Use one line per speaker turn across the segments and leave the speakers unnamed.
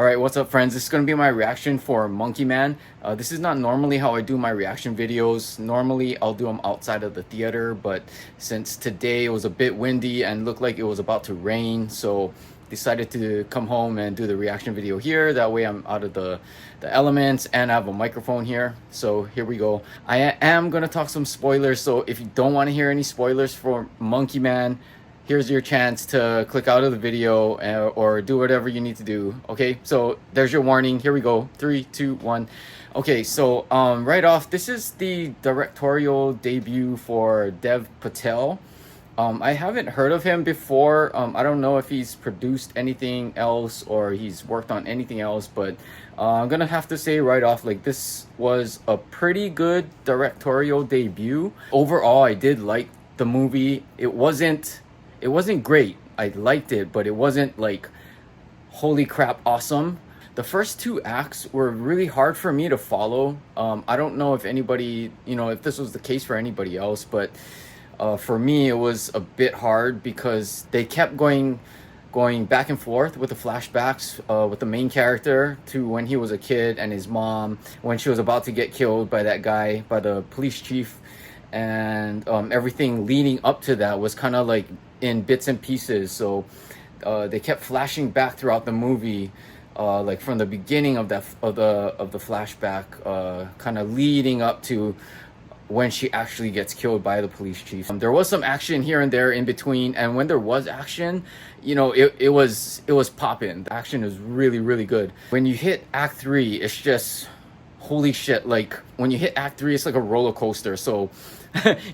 All right, what's up, friends? This is going to be my reaction for Monkey Man. This is not normally how I do my reaction videos. Normally, I'll do them outside of the theater, but since today it was a bit windy and looked like it was about to rain, so decided to come home and do the reaction video here. That way I'm out of the elements, and I have a microphone here. So here we go. I am going to talk some spoilers, so if you don't want to hear any spoilers for Monkey Man, here's your chance to click out of the video or do whatever you need to do. Okay, so there's your warning. Here we go. 3, 2, 1. Okay, so right off, this is the directorial debut for Dev Patel. I haven't heard of him before. I don't know if he's produced anything else or he's worked on anything else, but I'm gonna have to say right off, like, this was a pretty good directorial debut. Overall, I did like the movie. It wasn't great. I liked it, but it wasn't like holy crap awesome. The first two acts were really hard for me to follow. I don't know if anybody, if this was the case for anybody else, but for me it was a bit hard because they kept going back and forth with the flashbacks with the main character to when he was a kid and his mom when she was about to get killed by that guy, by the police chief, and everything leading up to that was kind of like in bits and pieces. So they kept flashing back throughout the movie, like from the beginning of the flashback, kind of leading up to when she actually gets killed by the police chief. There was some action here and there in between, and when there was action, it was popping. The action is really good. When you hit Act 3, it's just holy shit. Like, when you hit Act 3, it's like a roller coaster. So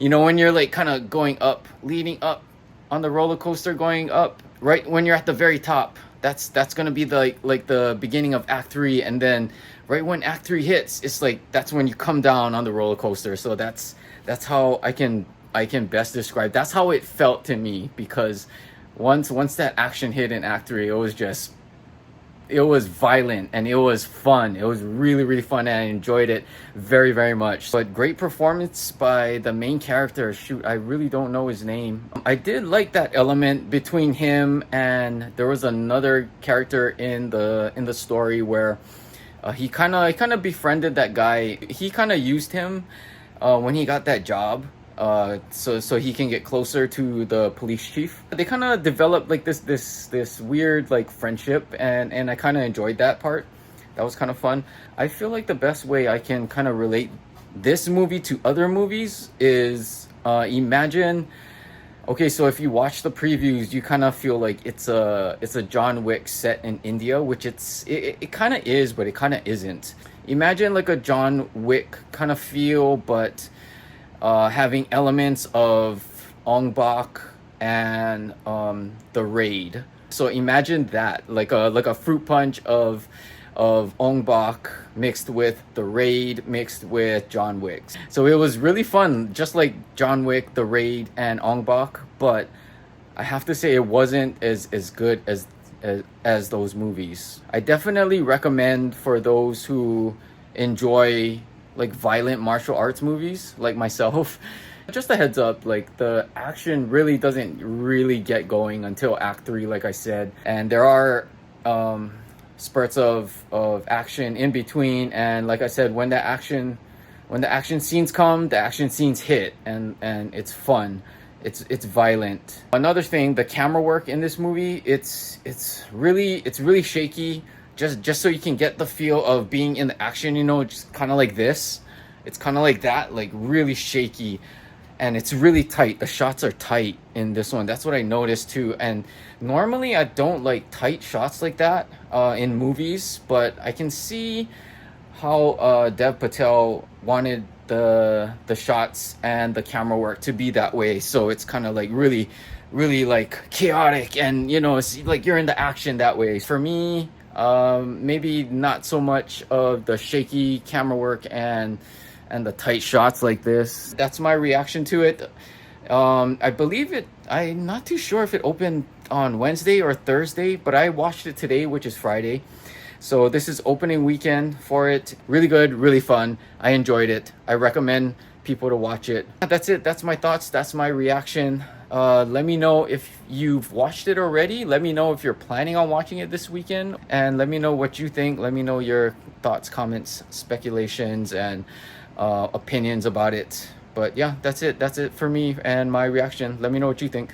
when you're like kind of going up, leading up on the roller coaster, going up, right when you're at the very top, that's gonna be the like the beginning of Act 3, and then right when Act 3 hits, it's like that's when you come down on the roller coaster. So that's how I can best describe. That's how it felt to me, because once that action hit in Act 3, it was violent and it was fun. It was really fun, and I enjoyed it very much. But great performance by the main character. Shoot, I really don't know his name. I did like that element between him and there was another character in the story where he kind of befriended that guy. He kind of used him when he got that job, so he can get closer to the police chief. They kind of developed like this weird like friendship, and I kind of enjoyed that part. That was kind of fun. I feel like the best way I can kind of relate this movie to other movies is imagine. Okay, so if you watch the previews, you kind of feel like it's a John Wick set in India, which it kind of is, but it kind of isn't. Imagine like a John Wick kind of feel, but having elements of Ong Bak and The Raid. So imagine that, like a fruit punch of Ong Bak mixed with The Raid mixed with John Wick. So it was really fun, just like John Wick, The Raid, and Ong Bak. But I have to say it wasn't as good as those movies. I definitely recommend for those who enjoy like violent martial arts movies like myself. Just a heads up, like the action really doesn't really get going until Act 3, like I said, and there are spurts of action in between, and like I said, when the action scenes come, the action scenes hit, and it's fun. It's violent. Another thing, the camera work in this movie, it's really shaky. Just so you can get the feel of being in the action, just kind of like this. It's kind of like that, like really shaky, and it's really tight. The shots are tight in this one. That's what I noticed too. And normally I don't like tight shots like that in movies, but I can see how Dev Patel wanted the shots and the camera work to be that way. So it's kind of like really like chaotic, and it's like you're in the action that way. For me, maybe not so much of the shaky camera work and the tight shots like this. That's my reaction to it. I believe it, I'm not too sure if it opened on Wednesday or Thursday, but I watched it today, which is Friday. So this is opening weekend for it. Really good, really fun. I enjoyed it. I recommend people to watch it. That's it. That's my thoughts. That's my reaction. Let me know if you've watched it already. Let me know if you're planning on watching it this weekend. And let me know what you think. Let me know your thoughts, comments, speculations, and opinions about it. But yeah, that's it. That's it for me and my reaction. Let me know what you think.